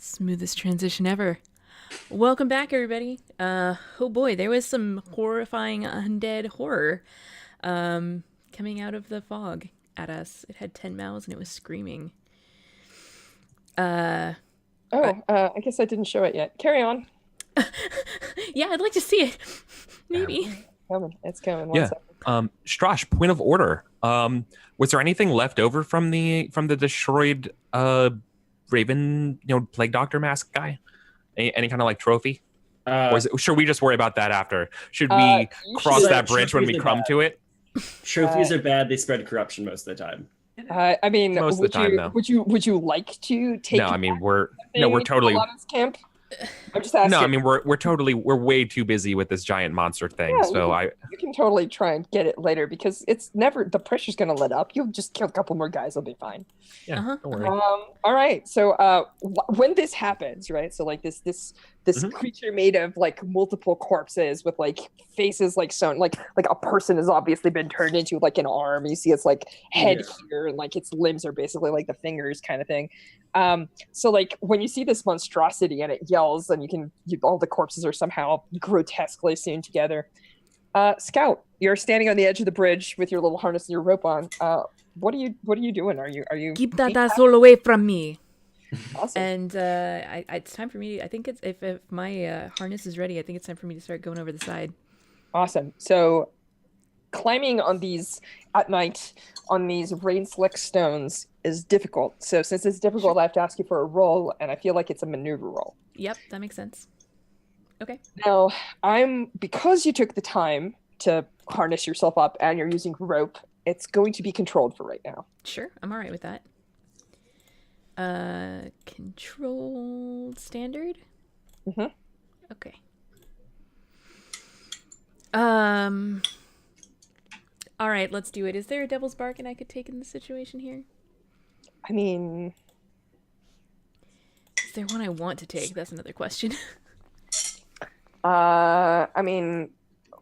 Smoothest transition ever. Welcome back, everybody. Oh boy, there was some horrifying undead horror coming out of the fog at us. It had 10 mouths and it was screaming. Uh, I, I guess I didn't show it yet. Carry on. yeah, I'd like to see it. Maybe. It's coming. One Yeah. second. Strash, point of order. Was there anything left over from the destroyed Raven, plague doctor mask guy? Any kind of like trophy? Or should we just worry about that after? Should we cross that bridge when we come to it? Trophies are bad. They spread corruption most of the time. I mean, Most of the time, though. would you like to take? No, I mean we're totally. Camp? I'm just asking. No, I mean we're way too busy with this giant monster thing. Yeah, so you can totally try and get it later because it's never the pressure's gonna let up. You'll just kill a couple more guys, it'll be fine. Yeah, don't worry. All right. So when this happens, right? So like this creature made of like multiple corpses with like faces like sewn, like a person has obviously been turned into like an arm. You see its like head here and like its limbs are basically like the fingers kind of thing. So like when you see this monstrosity and it yells and all the corpses are somehow grotesquely sewn together. Scout, you're standing on the edge of the bridge with your little harness and your rope on. What are you doing? Are you Keep that asshole away from me. Awesome. And it's time for me. I think it's if my harness is ready, I think it's time for me to start going over the side. Awesome. So climbing on these at night on these rain slick stones is difficult. So since it's difficult, I have to ask you for a roll, and I feel like it's a maneuver roll. Yep, that makes sense. Okay. Now, because you took the time to harness yourself up and you're using rope, it's going to be controlled for right now. Sure, I'm all right with that. Controlled standard? Mm-hmm. Okay. All right, let's do it. Is there a devil's bargain I could take in this situation here? I mean... Is there one I want to take? That's another question. I mean,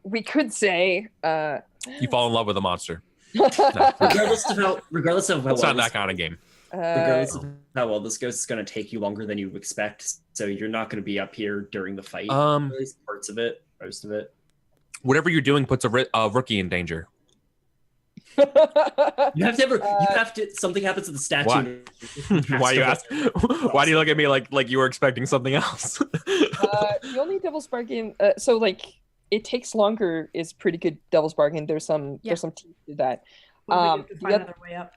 we could say... You fall in love with a monster. No. regardless of how It's well not that kind of game. regardless of how well this goes, it's going to take you longer than you expect. So you're not going to be up here during the fight. At least parts of it, most of it. Whatever you're doing puts a rookie in danger. You have to. Something happens to the statue. Why you ask? Why do you look at me like you were expecting something else? The only devil's bargain, so like it takes longer is pretty good devil's bargain. There's some teeth to that. Another way up.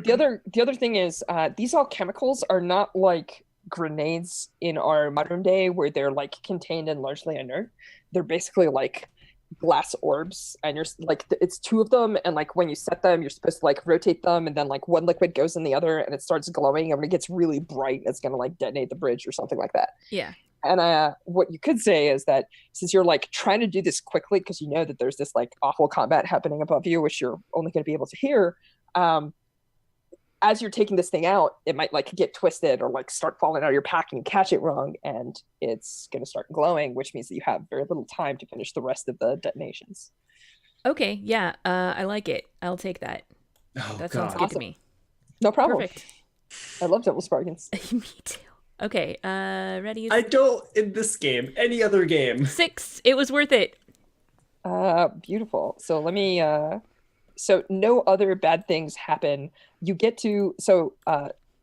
The other thing is these all chemicals are not like grenades in our modern day where they're like contained and largely inert. They're basically like glass orbs, and you're like it's two of them, and like when you set them you're supposed to like rotate them, and then like one liquid goes in the other and it starts glowing, and when it gets really bright it's gonna like detonate the bridge or something like that. Yeah. And what you could say is that since you're like trying to do this quickly because you know that there's this like awful combat happening above you which you're only going to be able to hear, as you're taking this thing out, it might like get twisted or like start falling out of your pack and you catch it wrong and it's going to start glowing, which means that you have very little time to finish the rest of the detonations. Okay, yeah, I like it. I'll take that. That sounds good to me. No problem. Perfect. I love devil's bargains. Me too. Okay, ready? I don't in this game. Any other game. 6. It was worth it. Beautiful. So let me so no other bad things happen. You get to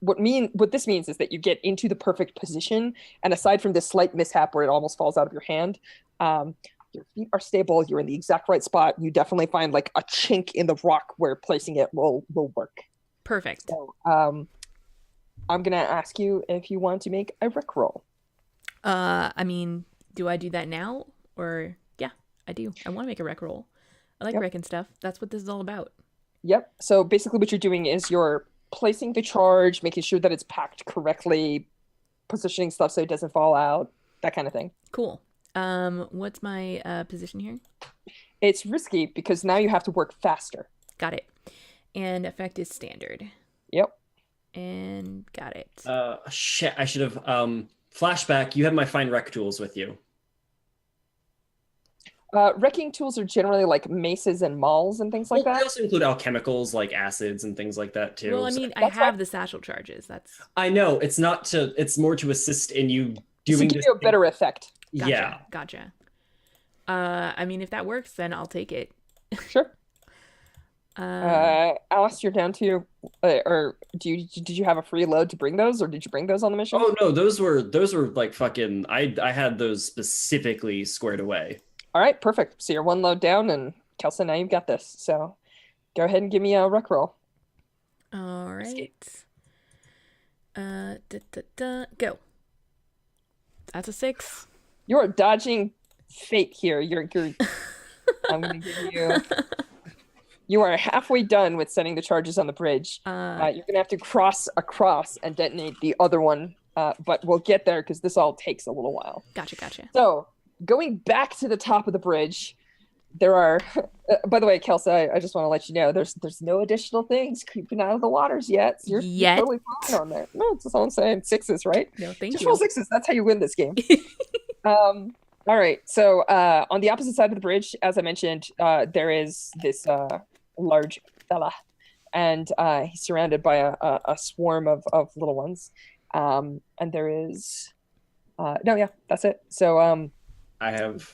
what this means is that you get into the perfect position, and aside from this slight mishap where it almost falls out of your hand, your feet are stable, you're in the exact right spot. You definitely find like a chink in the rock where placing it will work. Perfect. So I'm gonna ask you if you want to make a rec roll. I mean, do I do that now? Or yeah, I do. I want to make a rec roll. I like wrecking stuff. That's what this is all about. Yep. So basically what you're doing is you're placing the charge, making sure that it's packed correctly, positioning stuff so it doesn't fall out, that kind of thing. Cool. What's my position here? It's risky because now you have to work faster. Got it. And effect is standard. Yep. And got it. Shit, I should have flashback. You have my fine rec tools with you. Wrecking tools are generally like maces and mauls and things like They that. also include alchemicals like acids and things like that too. Well, I So mean, I that's have the satchel charges. That's I know it's not to. It's more to assist in you to doing give this you a thing. better effect. gotcha. Yeah. Gotcha. I mean, if that works, then I'll take it. Sure. Um, Alice, you're down to, or did you have a free load to bring those, or did you bring those on the mission? Oh no, those were like fucking. I had those specifically squared away. All right, perfect. So you're one load down, and Kelson, now you've got this. So go ahead and give me a rec roll. all right. Go. That's a 6. You're dodging fate here. You're I'm gonna give you. You are halfway done with setting the charges on the bridge. You're gonna have to cross across and detonate the other one, but we'll get there because this all takes a little while. Gotcha. So going back to the top of the bridge, there are. By the way, Kelsey, I just want to let you know there's no additional things creeping out of the waters yet. So you're totally fine on there. No, that's all I'm saying. 6s, right? No, thank Just you. roll 6s. That's how you win this game. All right. So on the opposite side of the bridge, as I mentioned, there is this large fella, and he's surrounded by a swarm of little ones. And there is no, yeah, that's it. So I have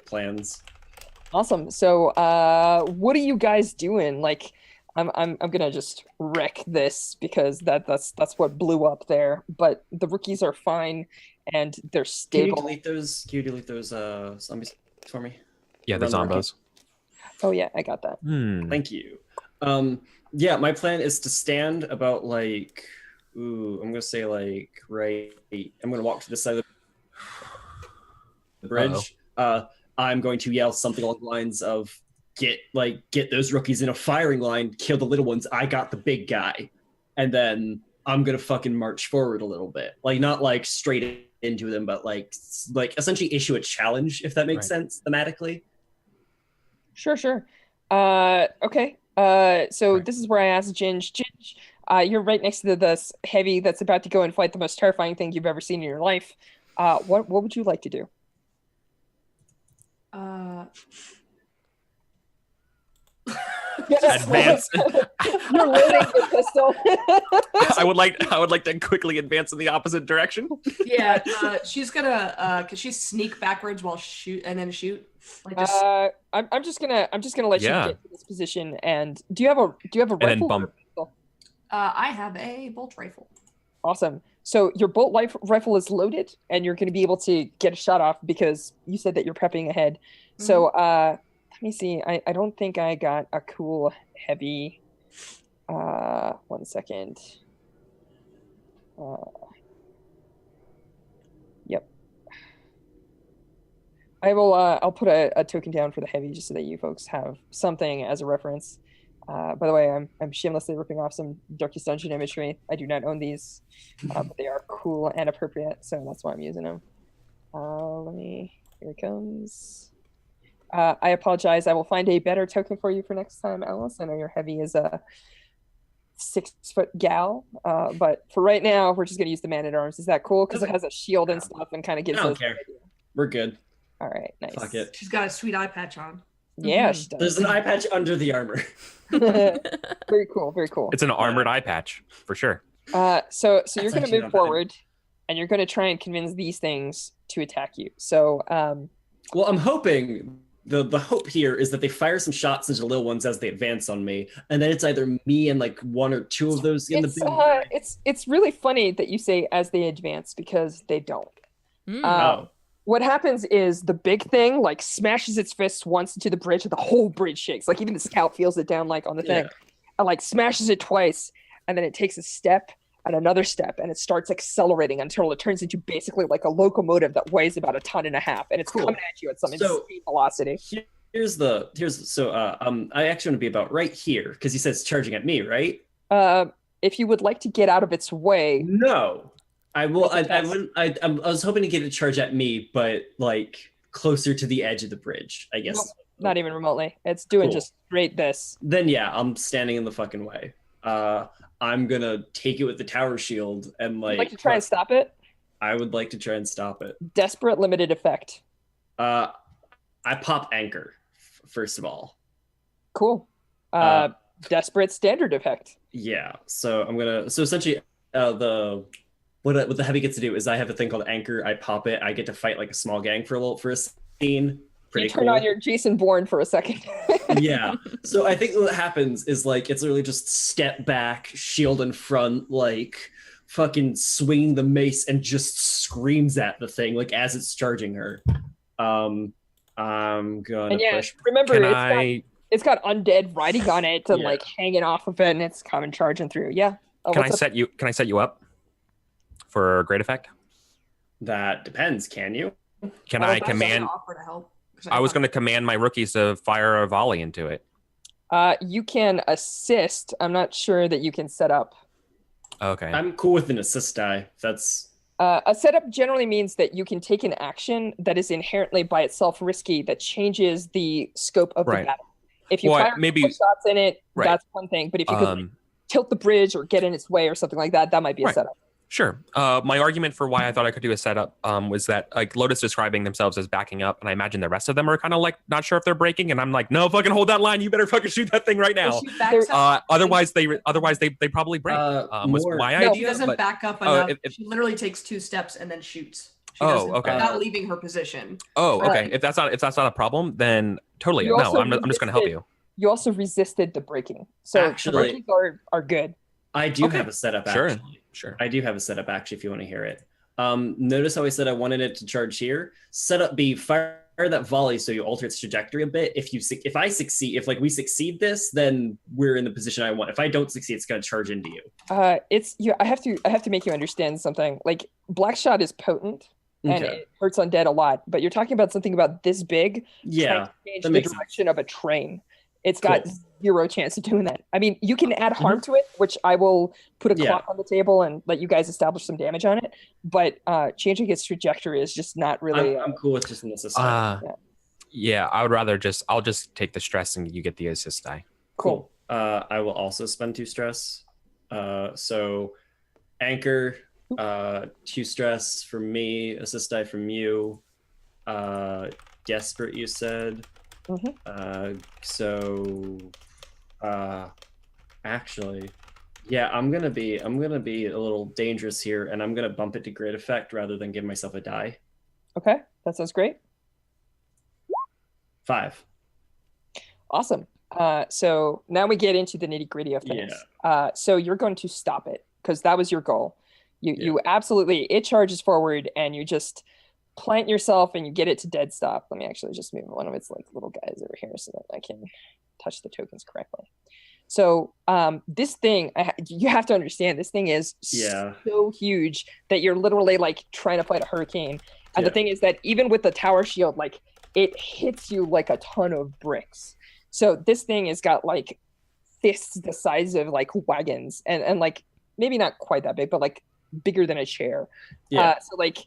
plans. awesome. So what are you guys doing? Like, I'm gonna just wreck this because that's what blew up there. But the rookies are fine and they're stable. Can you delete those zombies for me? Yeah, the Run zombos. Oh yeah, I got that. Thank you. Yeah, my plan is to stand about like, I'm gonna say like right. I'm gonna walk to the side of the bridge. I'm going to yell something along the lines of get those rookies in a firing line, kill the little ones. I got the big guy, and then I'm gonna fucking march forward a little bit, like not like straight into them, but like essentially issue a challenge, if that makes sense thematically. Sure. Okay. So this is where I asked Ginge. You're right next to this heavy that's about to go and fight the most terrifying thing you've ever seen in your life. What would you like to do? Advance. You're loading your pistol. I would like to quickly advance in the opposite direction. Yeah, she's gonna could she sneak backwards while shoot and then shoot? Like just I'm just gonna let you get to this position. And do you have a rifle? And then bump. I have a bolt rifle. Awesome. So your bolt rifle is loaded, and you're going to be able to get a shot off because you said that you're prepping ahead. Mm-hmm. So let me see. I don't think I got a cool heavy. 1 second. Yep. I will. I'll put a token down for the heavy just so that you folks have something as a reference. By the way, I'm shamelessly ripping off some Darkest Dungeon imagery. I do not own these, but they are cool and appropriate, so that's why I'm using them. Here it comes. I apologize. I will find a better token for you for next time, Alice. I know your heavy is a 6-foot gal, but for right now, we're just going to use the Man-at-Arms. Is that cool? Because it has a shield and stuff and kind of gives us... I don't care. We're good. All right, nice. Fuck it. She's got a sweet eye patch on. Yeah, she does. There's an eye patch under the armor. Very cool. It's an armored eye patch for sure. So you're going to move forward, and you're going to try and convince these things to attack you. So, well, I'm hoping the hope here is that they fire some shots into the little ones as they advance on me, and then it's either me and like 1 or 2 of those in the big. It's really funny that you say as they advance because they don't. What happens is the big thing like smashes its fists once into the bridge and the whole bridge shakes. Like even the scout feels it down like on the thing. And like smashes it twice, and then it takes a step and another step, and it starts accelerating until it turns into basically like a locomotive that weighs about 1.5 tons, and it's coming at you at some insane velocity. I actually want to be about right here because he says charging at me, right? If you would like to get out of its way. No. I will. I was hoping to get a charge at me, but like closer to the edge of the bridge, I guess. Nope, not even remotely. It's doing just straight this. Then yeah, I'm standing in the fucking way. I'm gonna take it with the tower shield and like. You'd like to try and stop it? I would like to try and stop it. Desperate limited effect. I pop anchor first of all. Cool. Desperate standard effect. Yeah. So I'm gonna. So essentially, the what the heavy gets to do is I have a thing called anchor. I pop it. I get to fight like a small gang for a scene. Pretty You turn cool. on your Jason Bourne for a second. Yeah. So I think what happens is like it's literally just step back, shield in front, like fucking swinging the mace and just screams at the thing like as it's charging her. I'm gonna push. Remember, Can it's got undead riding on it and Yeah. like hanging off of it, and it's coming charging through. Yeah. Oh, Can I what's up? set you up for great effect? That depends. Can you? Can Oh, I that's gonna command? offer to help. 'Cause I was going to command my rookies to fire a volley into it. You can assist. I'm not sure that you can set up. Okay. I'm cool with an assist die. That's A setup generally means that you can take an action that is inherently by itself risky that changes the scope of the Right. battle. If you Well, fire maybe- shots in it, Right. that's one thing. But if you could like, Um, tilt the bridge or get in its way or something like that, that might be a Right. setup. Sure. My argument for why I thought I could do a setup was that like Lotus describing themselves as backing up, and I imagine the rest of them are kind of like not sure if they're breaking, and I'm like, no, fucking hold that line. You better fucking shoot that thing right now. Well, she backs up. Otherwise they probably break. Was more- my No, She idea. doesn't but- back up Oh, enough. She literally takes 2 steps and then shoots. She Oh, doesn't, okay. Without leaving her position. Oh, okay. Right. If that's not a problem, then totally You no. also I'm just going to help resisted- you. You also resisted the breaking, so Actually- the breakings are good. I do Okay. have a setup Sure. actually. Sure. I do have a setup actually if you want to hear it. Notice how I said I wanted it to charge here. Setup B, fire that volley so you alter its trajectory a bit. If we succeed this, then we're in the position I want. If I don't succeed, it's gonna charge into you. It's you. I have to make you understand something. Like Black Shot is potent and Okay. it hurts undead a lot, but you're talking about something about this big. Trying Yeah. to change that the makes sense. direction of a train. It's got Cool. zero chance of doing that. I mean, you can add harm to it, which I will put a Yeah. clock on the table and let you guys establish some damage on it. But changing its trajectory is just not really. I'm cool with just an assist. Yeah, I'll just take the stress and you get the assist die. cool. I will also spend 2 stress. So anchor, 2 stress from me, assist die from you. Desperate, you said. Mhm. Actually, yeah, I'm gonna be a little dangerous here, and I'm gonna bump it to great effect rather than give myself a die. Okay, that sounds great. 5. Awesome. So now we get into the nitty gritty of things. So you're going to stop it because that was your goal. You absolutely, it charges forward and you just plant yourself and you get it to dead stop. Let me actually just move one of its like little guys over here so that I can touch the tokens correctly. So this thing, you have to understand, this thing is so huge that you're literally like trying to fight a hurricane. And the thing is that even with the tower shield, like it hits you like a ton of bricks. So this thing has got like fists the size of like wagons and like maybe not quite that big, but like bigger than a chair. So like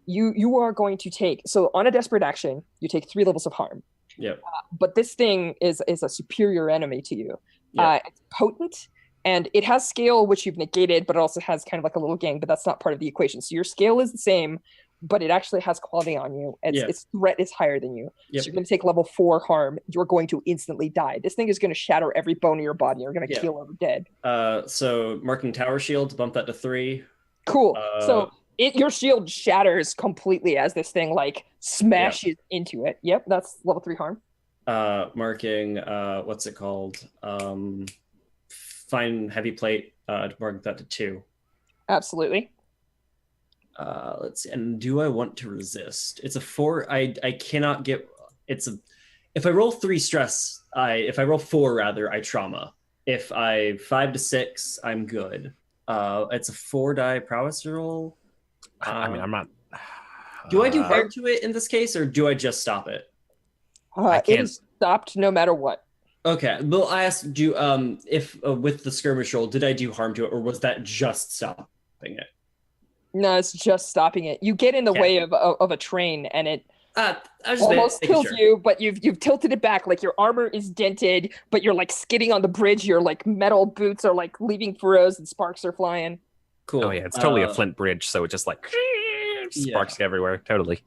you are going to take, so on a desperate action, you take 3 levels of harm. But this thing is a superior enemy to you. It's potent and it has scale, which you've negated, but it also has kind of like a little gang, but that's not part of the equation. So your scale is the same, but it actually has quality on you. Its threat is higher than you. So you're going to take level 4 harm. You're going to instantly die. This thing is going to shatter every bone in your body. You're going to keel over dead. So marking tower shield, bump that to 3. Cool. So your shield shatters completely as this thing like smashes into it. Yep, that's level 3 harm. Marking what's it called? Fine heavy plate, mark that to 2. Absolutely. Let's see. And do I want to resist? It's a 4. I cannot get. If I roll 3 stress, if I roll 4 rather, I trauma. If I 5 to 6, I'm good. It's a 4 die prowess roll. I mean, I'm not. Do I do harm to it in this case, or do I just stop it? I It can't. is stopped no matter what. Okay. Well, I asked you if with the skirmish roll, did I do harm to it, or was that just stopping it? No, it's just stopping it. You get in the way of a train, and it I was just almost making kills sure. you. But you've tilted it back, like your armor is dented, but you're like skidding on the bridge. Your like metal boots are like leaving furrows, and sparks are flying. Cool. Oh yeah, it's totally a flint bridge, so it just like sparks everywhere. Totally.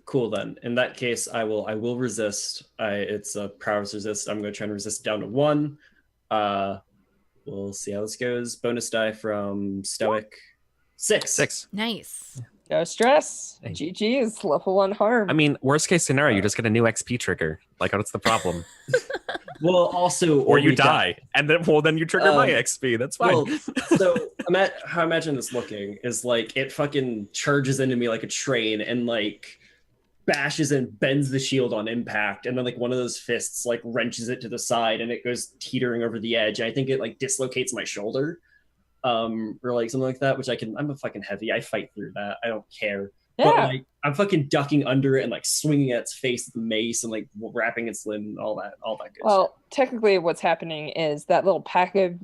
Cool then. In that case, I will resist. It's a prowess resist. I'm going to try and resist down to 1. We'll see how this goes. Bonus die from Stoic. 6. Nice. No stress. Hey. GG's level 1 harm. I mean, worst case scenario, you just get a new XP trigger. Like, what's the problem? Well, also, Or you we die, and then you trigger my XP. That's fine. Well, so how I imagine this looking is like it fucking charges into me like a train and like bashes and bends the shield on impact, and then like one of those fists like wrenches it to the side and it goes teetering over the edge. And I think it like dislocates my shoulder, or like something like that. Which I'm a fucking heavy. I fight through that. I don't care. Yeah. But like I'm fucking ducking under it and like swinging at its face with the mace and like wrapping its limb and all that good Well, technically what's happening is that little pack of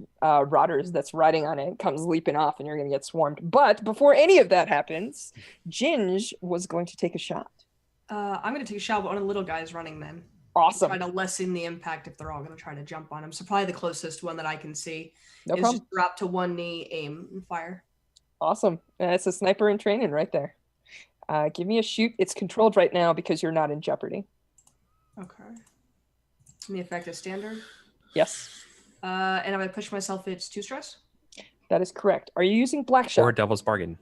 rotters that's riding on it comes leaping off and you're going to get swarmed. But before any of that happens, Ginge was going to take a shot. I'm going to take a shot, but one of the little guys running then. Awesome. Try to lessen the impact if they're all going to try to jump on him. So probably the closest one that I can see No is problem. just drop to one knee, aim, and fire. Awesome. It's a sniper in training right there. Give me a shoot. It's controlled right now because you're not in jeopardy. Okay. And the effect is standard. Yes, And if I push myself, it's 2 stress. that is correct. Are you using black Or shot? Devil's Bargain.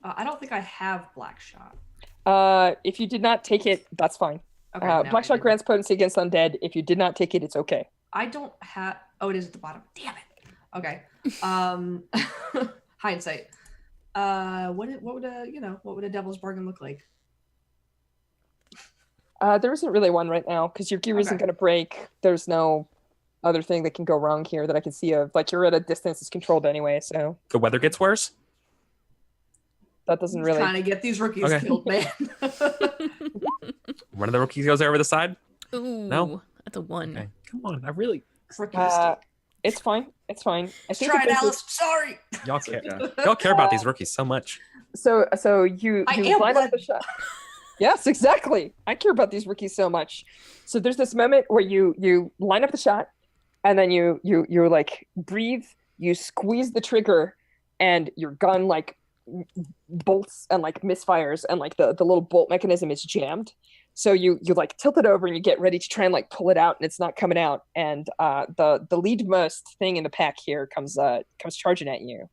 I don't think I have black shot. If you did not take it, that's fine. Okay. now I Black shot do. grants potency against undead. If you did not take it, it's okay. I don't have. Oh, it is at the bottom. Damn it. Okay. Hindsight. What would a devil's bargain look like? There isn't really one right now because your gear isn't Okay. going to break. There's no other thing that can go wrong here that I can see of. Like, you're at a distance, it's controlled anyway, so The weather gets worse. that doesn't really. Trying to get these rookies Okay. killed, man. One of the rookies goes over the side. Ooh, No? that's a 1. Okay, come on. I really Rookie Uh, mistake. It's fine. It's fine. I Let's think try that it, this is- Alice. Sorry. y'all care. Y'all care about these rookies so much. So you I am line up blood. the shot. Yes, exactly. I care about these rookies so much. So there's this moment where you line up the shot, and then you like breathe, you squeeze the trigger, and your gun like bolts and like misfires, and like the little bolt mechanism is jammed. So you like tilt it over and you get ready to try and like pull it out, and it's not coming out. And the leadmost thing in the pack here comes charging at you,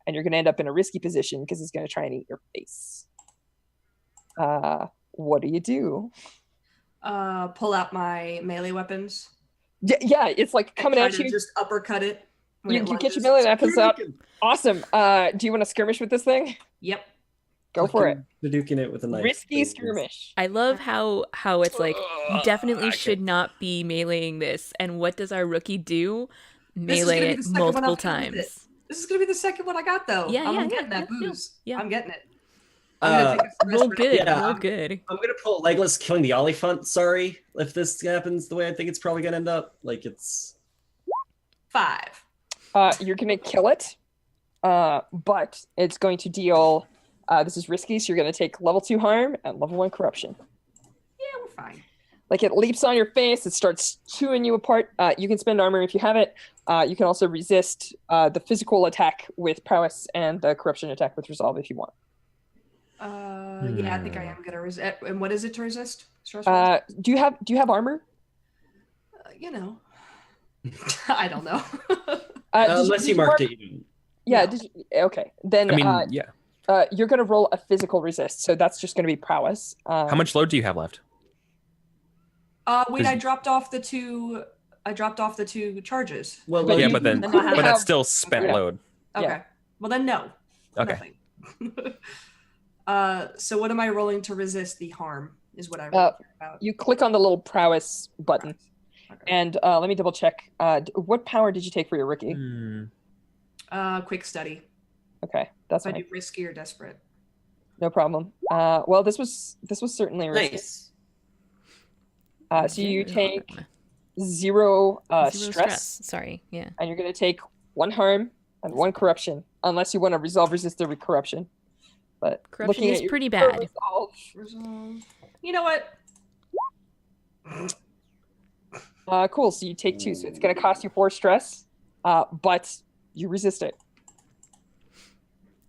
and you're gonna end up in a risky position because it's gonna try and eat your face. What do you do? Pull out my melee weapons. Yeah, it's like coming Try at to you. just uppercut it. when You it get your lunges. melee weapons out. Awesome. Do you want to skirmish with this thing? Yep. Go for it. Hadouken it with a knife. Risky please. I skirmish. love how it's like you definitely I should not be meleeing this. And what does our rookie do? This is gonna Melee be it the second one multiple I've done with it. times. This is gonna be the second one I got though. Yeah, I'm yeah, getting yeah, that yeah, booze. yeah. I'm getting it. I'm gonna take a Roll rest good, Yeah, roll I'm- good. I'm gonna pull Legless killing the Oliphant. Sorry if this happens the way I think it's probably gonna end up. Like it's 5. You're gonna kill it, but it's going to deal. This is risky, so you're gonna take level 2 harm and level 1 corruption. Yeah, we're fine. Like it leaps on your face, it starts chewing you apart. You can spend armor if you have it. You can also resist the physical attack with prowess and the corruption attack with resolve if you want. Yeah, I think I am gonna resist. And what is it to resist? Stress Do you have armor? you know. I don't know. unless you marked mark- it. You Yeah. No. Did you, okay. Then I mean, yeah. you're gonna roll a physical resist, so that's just gonna be prowess. How much load do you have left? Wait, Is- I dropped off the 2. I dropped off the 2 charges. well, But Yeah, you- but then, then couldn't I have- but that's have- still spent Yeah. load. Okay. Yeah. Well then no. Okay. Nothing. So what am I rolling to resist the harm? Is what I really care about. You click on the little prowess button, Okay. and let me double check. What power did you take for your rookie? Hmm. Quick study. Okay, that's So I fine. do risky or desperate. No problem. Well, this was certainly risky. nice. So you take 0 Zero stress, Sorry, yeah. and you're gonna take 1 harm and 1 corruption, unless you want to resolve resistor with corruption. But Corruption looking is at your pretty current bad. resolve, Resolve. You know what? cool. So you take 2, so it's gonna cost you 4 stress, but you resist it.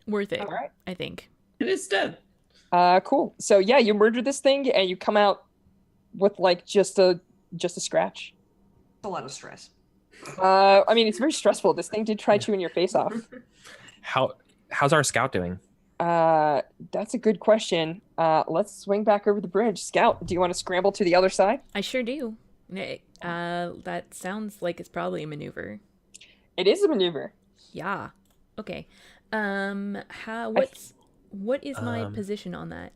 Worth it, All right. I think. It is dead. Cool. So yeah, you murder this thing and you come out with like just a scratch. It's a lot of stress. I mean, it's very stressful. This thing did try chewing your face off. How's our scout doing? That's a good question. Let's swing back over the bridge. Scout, do you want to scramble to the other side? I sure do. That sounds like it's probably a maneuver. It is a maneuver. Yeah. Okay. What is my position on that?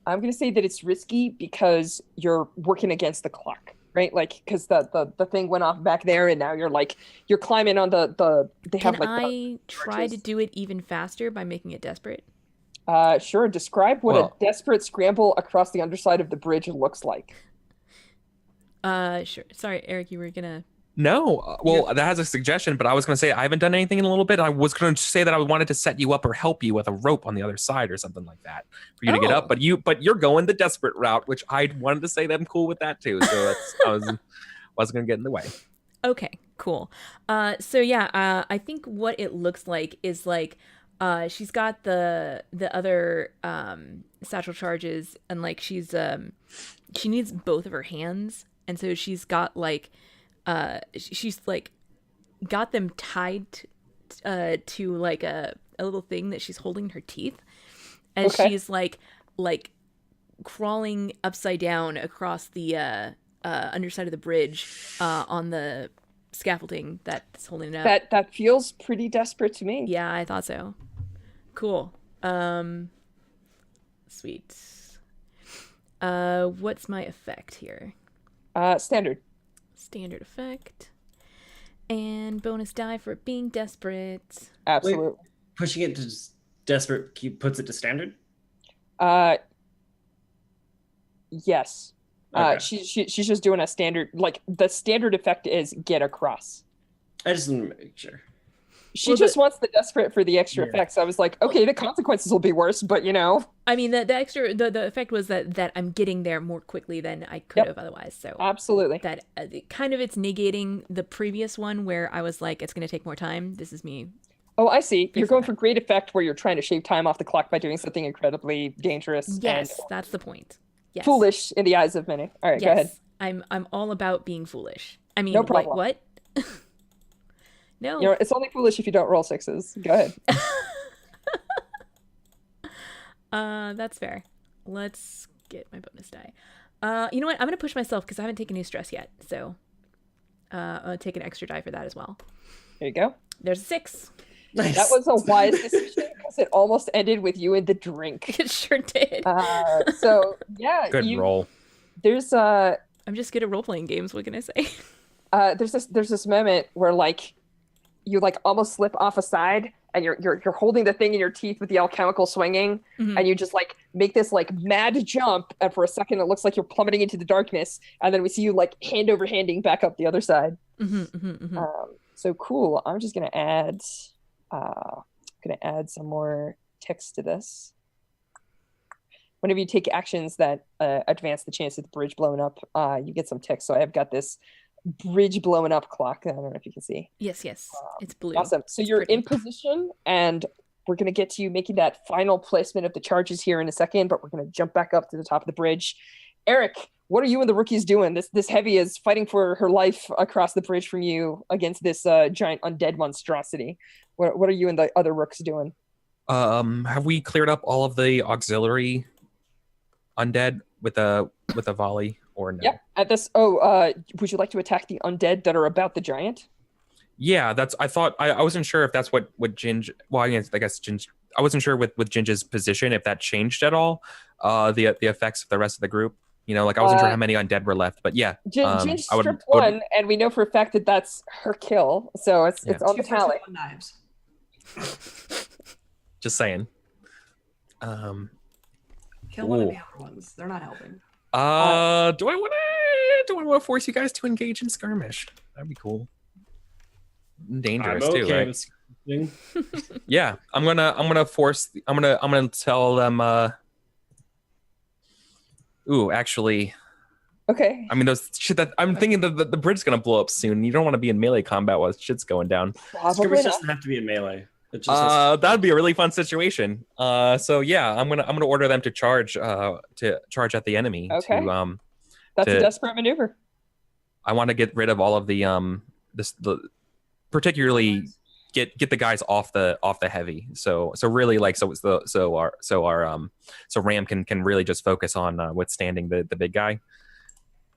I'm gonna say that it's risky because you're working against the clock, right? Like, because the thing went off back there, and now you're climbing on the. They have Can I try to do it even faster by making it desperate? Sure. Describe what a desperate scramble across the underside of the bridge looks like. Sure. Sorry, Eric, you were gonna. No, that has a suggestion, but I was going to say I haven't done anything in a little bit. I was going to say that I wanted to set you up or help you with a rope on the other side or something like that for you to get up. But you're going the desperate route, which I wanted to say that I'm cool with that too. So I wasn't going to get in the way. Okay, cool. I think what it looks like is like she's got the other satchel charges, and like she needs both of her hands, and so she's got like she's like got them tied to like a little thing that she's holding in her teeth, as she's like crawling upside down across the underside of the bridge on the scaffolding that's holding it up. That feels pretty desperate to me. Yeah, I thought so. Cool. Sweet. What's my effect here? Standard effect. And bonus die for it being desperate. Absolutely. Wait, pushing it to desperate puts it to standard? Yes. Okay. She's just doing a standard, like the standard effect is get across. I just want to make sure. She just wants the desperate for the extra effects. I was like, okay, the consequences will be worse, but you know. I mean, the extra the effect was that I'm getting there more quickly than I could have otherwise. So absolutely, that kind of it's negating the previous one where I was like, it's going to take more time. This is me. Oh, I see. You're going for great effect where you're trying to shave time off the clock by doing something incredibly dangerous. Yes, and that's the point. Yes. Foolish in the eyes of many. All right, go ahead. I'm all about being foolish. I mean, no problem. What? No. It's only foolish if you don't roll sixes. Go ahead. That's fair. Let's get my bonus die. You know what? I'm going to push myself because I haven't taken any stress yet. So I'll take an extra die for that as well. There you go. There's a 6. Nice. That was a wise decision because it almost ended with you in the drink. It sure did. So, yeah. Good roll. There's I'm just good at role-playing games. What can I say? There's this moment where like you like almost slip off a side and you're holding the thing in your teeth with the alchemical swinging, and you just like make this like mad jump, and for a second it looks like you're plummeting into the darkness, and then we see you like hand over handing back up the other side. So cool. I'm just gonna add some more text to this. Whenever you take actions that advance the chance of the bridge blowing up, you get some text. So I've got this bridge blowing up clock. I don't know if you can see. Yes. It's blue. Awesome. So you're in position, and we're going to get to you making that final placement of the charges here in a second, but we're going to jump back up to the top of the bridge. Eric, what are you and the rookies doing? This heavy is fighting for her life across the bridge from you against this giant undead monstrosity. What are you and the other rooks doing? Have we cleared up all of the auxiliary undead with a volley or no? Yep. At this, would you like to attack the undead that are about the giant? Yeah, I thought I wasn't sure if that's what Ginge. Well, I guess Ginge. I wasn't sure with Ginge's position if that changed at all. The effects of the rest of the group. You know, like I wasn't sure how many undead were left, but yeah. Ginge stripped one, and we know for a fact that that's her kill. So it's on the tally. Knives. Just saying. Kill one of the other ones. They're not helping. Do I want to force you guys to engage in skirmish? That'd be cool. Dangerous I'm okay too, right? Yeah, I'm gonna tell them. Ooh, actually. Okay. I mean, those shit that I'm thinking the bridge's gonna blow up soon. You don't want to be in melee combat while shit's going down. Probably Skirmish not. doesn't have to be in melee. It just has That'd be a really fun situation. So yeah, I'm gonna order them to charge at the enemy. Okay. To That's a to- desperate maneuver. I want to get rid of all of the particularly get the guys off the heavy. So really like so Ram can really just focus on withstanding the big guy,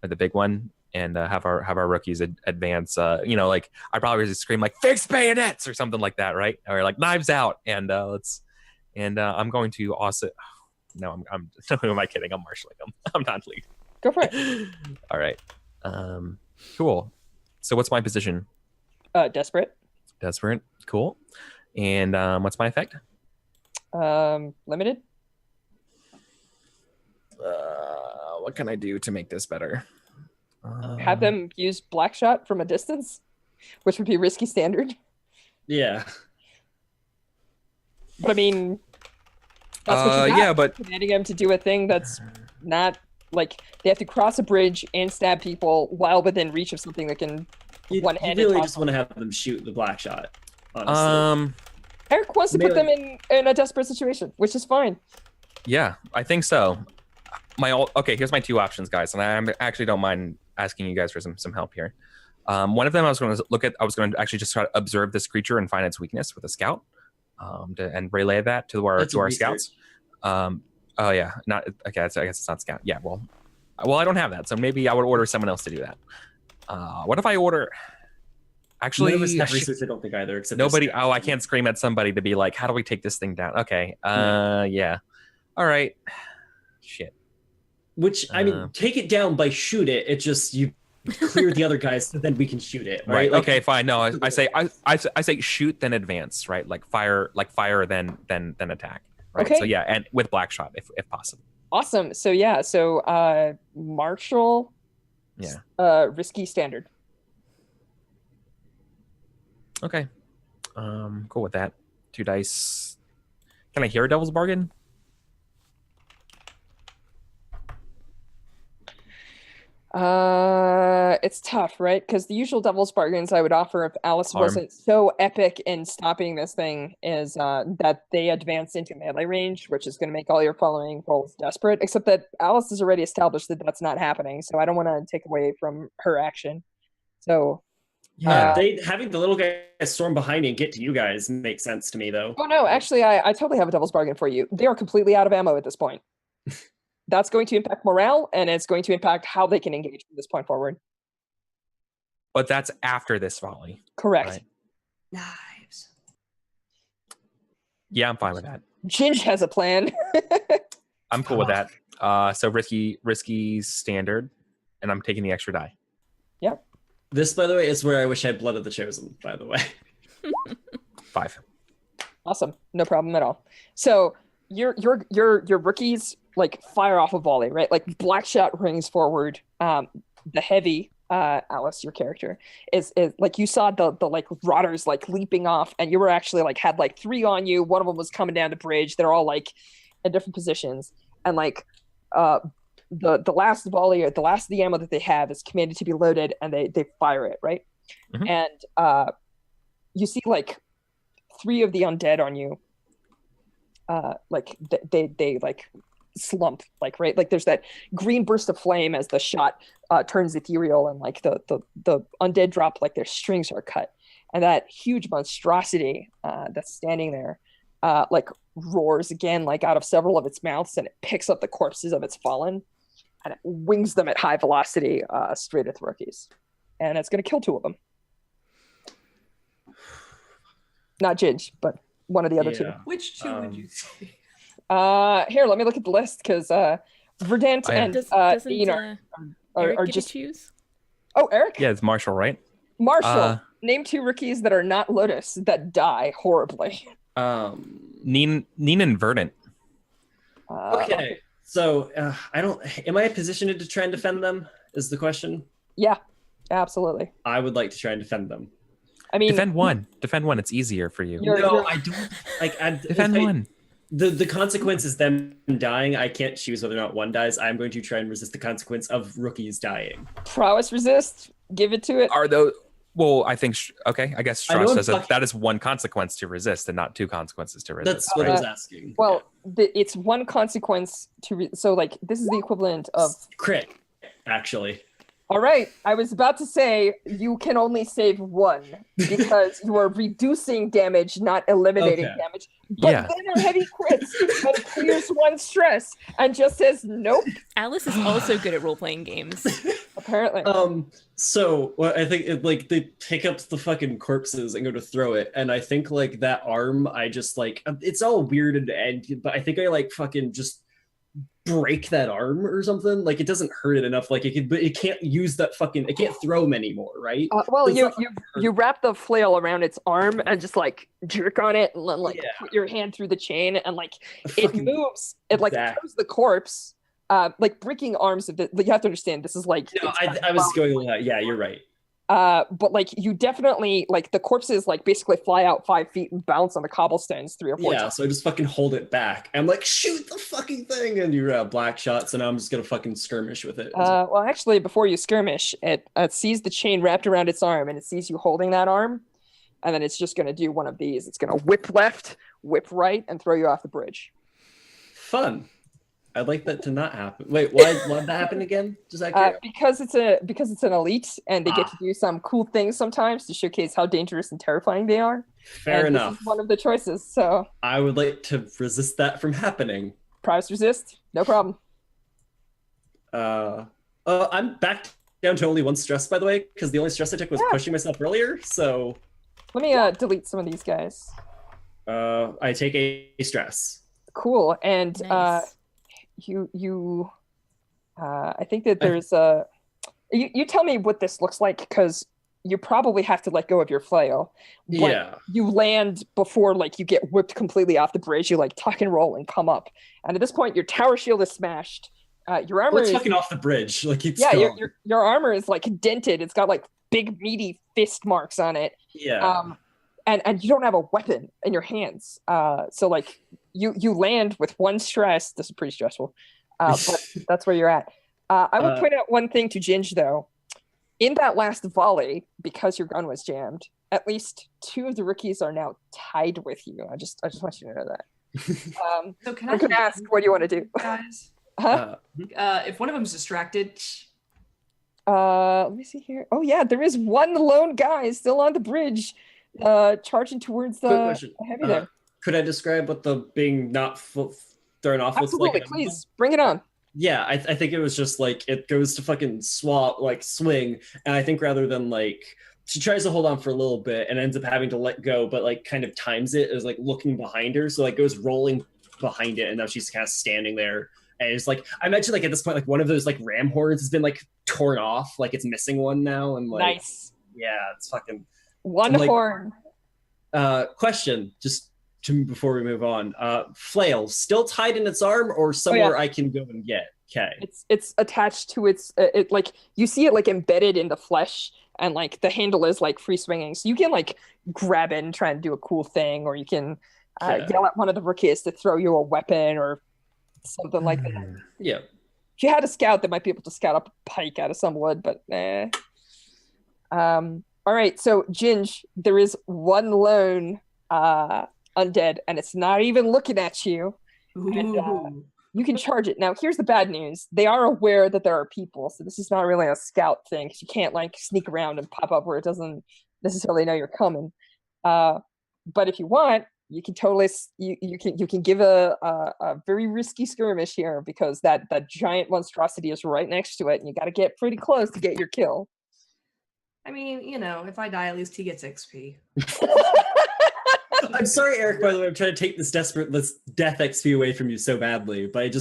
or the big one, and have our rookies advance. Like I probably just scream like fix bayonets or something like that, right? Or like knives out, and I'm going to also. No, I'm who am I kidding? I'm marshaling them. I'm not lead. Go for it. All right. Cool. So what's my position? Desperate. Desperate. Cool. And what's my effect? Limited. What can I do to make this better? Have them use black shot from a distance, which would be risky standard. Yeah. But I mean, that's what you got. Yeah, but Commanding them to do a thing that's not like they have to cross a bridge and stab people while within reach of something that can You one-handed. really just want to have them shoot the black shot. Honestly. Eric wants to put them in a desperate situation, which is fine. yeah, I think so. Okay, here's my two options, guys, and I actually don't mind asking you guys for some help here. One of them I was going to actually just try to observe this creature and find its weakness with a scout, and relay that to our scouts. Oh yeah, not okay. I guess it's not scout. Yeah, well, I don't have that, so maybe I would order someone else to do that. What if I order? Actually, research, I don't think either. Except nobody. Oh, I can't scream at somebody to be like, "How do we take this thing down?" Okay. Yeah. All right. Shit. Which I mean, take it down by shoot it. It just you clear the other guys, so then we can shoot it. Right. Like, okay. Fine. No, I say shoot then advance. Right. Like fire then attack. Right. Okay. So yeah, and with black shot if possible. Awesome. So yeah. So Marshall. Yeah. Risky standard. Okay. Cool with that. 2 dice. Can I hear a devil's bargain? It's tough, right? Because the usual devil's bargains I would offer if Alice wasn't so epic in stopping this thing is that they advance into melee range, which is going to make all your following rolls desperate, except that Alice has already established that that's not happening, so I don't want to take away from her action. So Yeah. Having the little guy storm behind and get to you guys makes sense to me, though. Oh no, actually, I totally have a devil's bargain for you. They are completely out of ammo at this point. That's going to impact morale, and it's going to impact how they can engage from this point forward. But that's after this volley. Correct. Right? Knives. Yeah, I'm fine with that. Ginge has a plan. I'm cool with that. So risky standard, and I'm taking the extra die. Yep. This, by the way, is where I wish I had Blood of the Chosen, by the way. 5. Awesome. No problem at all. So your rookies like fire off a volley, right? Like black shot rings forward. The heavy, Alice, your character, is like you saw the like rotters like leaping off, and you were actually like had like 3 on you. One of them was coming down the bridge. They're all like in different positions, and like the last volley or the last of the ammo that they have is commanded to be loaded, and they fire it, right? Mhm. And you see like 3 of the undead on you. Like they like slump, like right, like there's that green burst of flame as the shot turns ethereal, and like the undead drop like their strings are cut, and that huge monstrosity that's standing there like roars again like out of several of its mouths, and it picks up the corpses of its fallen and it wings them at high velocity straight at the rookies, and it's going to kill 2 of them. Not Ginge, but one of the other 2. Which 2 would you say? Here, let me look at the list, because Verdant and Doesn't are Eric get just to choose? Oh, Eric? Yeah, it's Marshall, right? Marshall, name 2 rookies that are not Lotus that die horribly. Neen and Verdant. Okay, so am I positioned to try and defend them, is the question? Yeah, absolutely. I would like to try and defend them. I mean, Defend one. It's easier for you. I don't like. Defend one. The consequence is them dying. I can't choose whether or not one dies. I'm going to try and resist the consequence of rookies dying. prowess resist, give it to it. Are those Well, I think okay. I guess I know Strauss I'm says that talking- that is one consequence to resist, and not two consequences to resist. That's what I was asking. Well, it's one consequence so like this is the equivalent of Crit, actually. all right. I was about to say you can only save one because you are reducing damage, not eliminating Okay. damage. But Yeah. then a heavy crits and clears one stress and just says nope. Alice is also good at role-playing games. Apparently. So what I think it, like they pick up the fucking corpses and go to throw it, and I think like that arm, I just like it's all weird and but I think I like fucking just break that arm or something. Like it doesn't hurt it enough. Like but it can't use that fucking. It can't throw them anymore, right? Well, It's you wrap the flail around its arm and just like jerk on it and then like Yeah. put your hand through the chain and like it Fucking moves. It like that. throws the corpse. Like breaking arms of it. Like, you have to understand this is like. No, it's I was going with that. Yeah, you're right. But like you definitely like the corpses like basically fly out 5 feet and bounce on the cobblestones 3 or 4 Yeah, times. so I just fucking hold it back. I'm like, shoot the fucking thing, and you black shots, and I'm just gonna fucking skirmish with it. Well, actually, before you skirmish, it sees the chain wrapped around its arm, and it sees you holding that arm, and then it's just gonna do one of these. It's gonna whip left, whip right, and throw you off the bridge. Fun. I'd like that to not happen. Wait, why'd that happen again? Just accurate. Because it's an elite, and they get to do some cool things sometimes to showcase how dangerous and terrifying they are. Fair and enough. This is one of the choices. So I would like to resist that from happening. prize resist, no problem. I'm back down to only 1 stress, by the way, because the only stress I took was Yeah. pushing myself earlier. So Let me delete some of these guys. I take a stress. Cool, and Nice. I think that there's a. You tell me what this looks like because you probably have to let go of your flail. But Yeah. you land before like you get whipped completely off the bridge. You like tuck and roll and come up, and at this point your tower shield is smashed. Your armor Well, it's is fucking off the bridge. Like it's yeah. gone. Your armor is like dented. It's got like big meaty fist marks on it. Yeah. And you don't have a weapon in your hands. So like you land with 1 stress. This is pretty stressful. But that's where you're at. I will point out one thing to Ginge though. In that last volley, because your gun was jammed, at least 2 of the rookies are now tied with you. I just want you to know that. So can I'm gonna ask, what do you want to do? guys? Huh? If one of them's distracted, Let me see here. Oh yeah, there is 1 lone guy still on the bridge, charging towards Quick the question. heavy there. Could I describe what the being not thrown off looks Absolutely, like? please bring it on. Yeah, I think it was just like it goes to fucking swing, and I think rather than like she tries to hold on for a little bit and ends up having to let go, but like kind of times it as like looking behind her, so like goes rolling behind it, and now she's kind of standing there. And it's like I mentioned, like at this point, like one of those like ram horns has been like torn off, like it's missing one now, and like Nice. yeah, it's fucking 1 like- horn. question just to before we move on. Flail still tied in its arm or somewhere I can go and get? Okay. It's attached to its it like you see it like embedded in the flesh, and like the handle is like free swinging, so you can like grab it and try and do a cool thing, or you can yell at one of the rookies to throw you a weapon or something like that. Yeah. If you had a scout that might be able to scout up a pike out of some wood, but all right, so Ginge, there is 1 lone undead, and it's not even looking at you. And, ooh, you can charge it. Now, here's the bad news. They are aware that there are people, so this is not really a scout thing, because you can't like sneak around and pop up where it doesn't necessarily know you're coming. But if you want, you can totally you can give a very risky skirmish here, because that giant monstrosity is right next to it, and you got to get pretty close to get your kill. I mean, you know, if I die, at least he gets XP. I'm sorry, Eric, by the way, I'm trying to take this death XP away from you so badly, but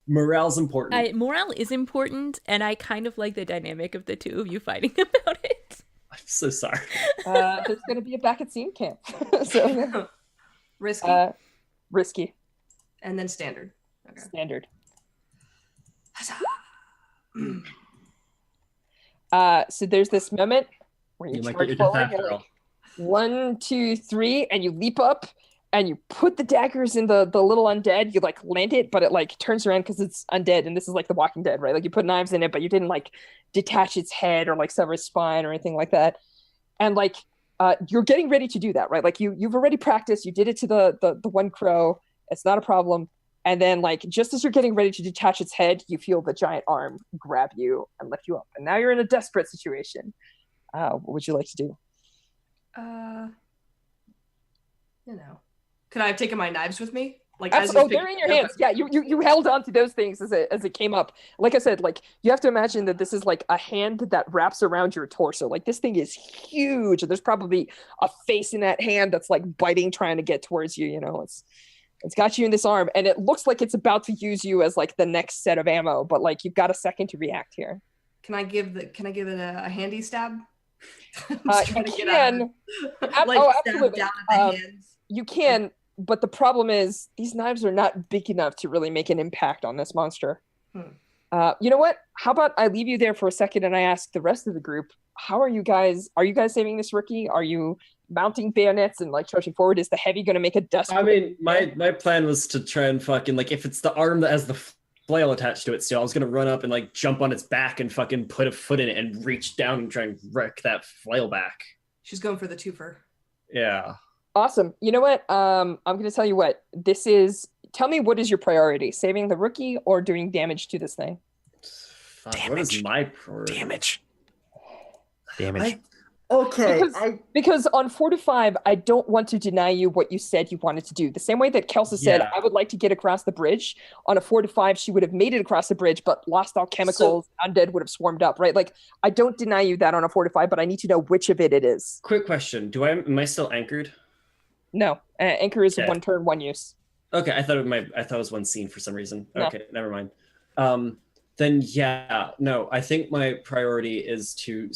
morale's important. Morale is important, and I kind of like the dynamic of the 2 of you fighting about it. I'm so sorry. There's going to be a back at scene camp. So Risky, risky. and then standard. Okay. Standard. So there's this moment where you You might charge get your death forward, after you're all. like, 1, 2, 3, and you leap up and you put the daggers in the little undead. You like land it, but it like turns around because it's undead, and this is like The Walking Dead, right? Like you put knives in it, but you didn't like detach its head or like sever its spine or anything like that. and like you're getting ready to do that, right? Like you've already practiced. You did it to the one crow. It's not a problem. And then like just as you're getting ready to detach its head, you feel the giant arm grab you and lift you up. And now you're in a desperate situation. What would you like to do? Could I have taken my knives with me? Like, Absolutely. They're in your hands. Yeah, you held on to those things as it came up. Like I said, like you have to imagine that this is like a hand that wraps around your torso. Like this thing is huge. There's probably a face in that hand that's like biting, trying to get towards you. You know, it's got you in this arm, and it looks like it's about to use you as like the next set of ammo. But like you've got a second to react here. Can I give it a handy stab? You can. Absolutely. Down at the hands. You can, but the problem is these knives are not big enough to really make an impact on this monster. You know what? How about I leave you there for a second and I ask the rest of the group, how are you guys? Are you guys saving this rookie? Are you mounting bayonets and like charging forward? Is the heavy going to make a desperate? I mean, my plan was to try and fucking like if it's the arm that has the flail attached to it still, I was gonna run up and like jump on its back and fucking put a foot in it and reach down and try and wreck that flail back. She's going for the twofer. Yeah. Awesome. You know what? I'm gonna tell you what this is. Tell me what is your priority: saving the rookie or doing damage to this thing? Fuck, what is my priority? Damage. Okay. Because on 4 to 5, I don't want to deny you what you said you wanted to do. The same way that Kelsa said, I would like to get across the bridge. On a 4 to 5, she would have made it across the bridge, but lost all chemicals. Undead would have swarmed up, right? Like, I don't deny you that on a 4 to 5, but I need to know which of it is. Quick question: am I still anchored? No, anchor is 1 turn, 1 use. Okay, I thought it was one scene for some reason. No. Okay, never mind. Then yeah, no, I think my priority is to.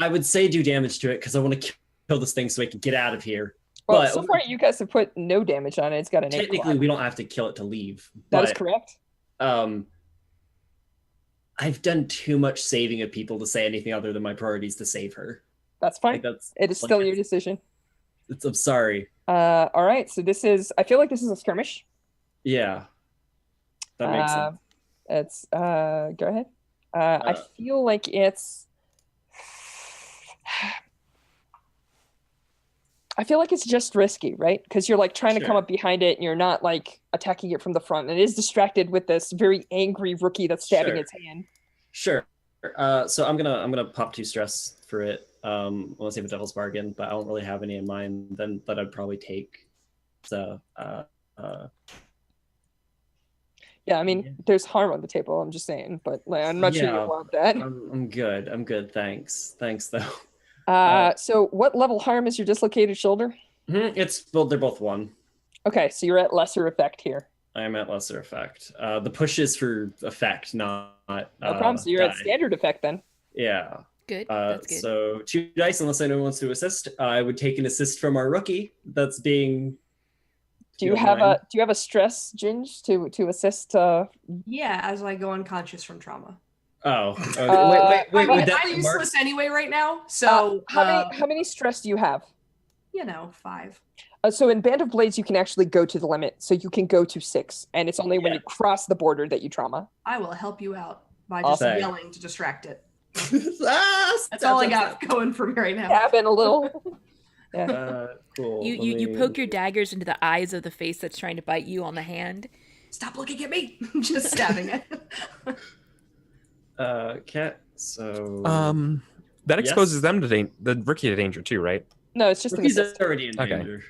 I would say do damage to it because I want to kill this thing so I can get out of here. Well, but so far you guys have put no damage on it. It's got an 8. Technically, we don't have to kill it to leave. That is correct. I've done too much saving of people to say anything other than my priority is to save her. That's fine. It is still your decision. I'm sorry. All right. So I feel like this is a skirmish. Yeah. That makes sense. It's go ahead. I feel like it's just risky, right? Because you're like trying to come up behind it and you're not like attacking it from the front. It is distracted with this very angry rookie that's stabbing its hand. Sure. So I'm gonna pop 2 stress for it. Let's see if a devil's bargain, but I don't really have any in mind then that I'd probably take. So yeah, I mean, there's harm on the table. I'm just saying, but like, I'm not sure you want that. I'm good. Thanks though. So what level harm is your dislocated shoulder? They're both 1. Okay, so you're at lesser effect here. I am at lesser effect. The push is for effect, not no problem. So you're at standard effect then. Yeah. Good. That's good. So 2 dice, unless anyone wants to assist. I would take an assist from our rookie. That's being. Do you have a stress, Ginge, to assist? Yeah, as I go unconscious from trauma. Oh, okay. Wait. I'm useless anyway right now. So how many stress do you have? 5. So in Band of Blades, you can actually go to the limit. So you can go to 6, and it's only when you cross the border that you trauma. I will help you out by just yelling to distract it. That's all I got going for me right now. Stabbing a little. Yeah. Cool. You poke your daggers into the eyes of the face that's trying to bite you on the hand. Stop looking at me. I'm just stabbing it. Cat. So. That exposes them to the rookie to danger too, right? No, it's just Rookie's already in danger.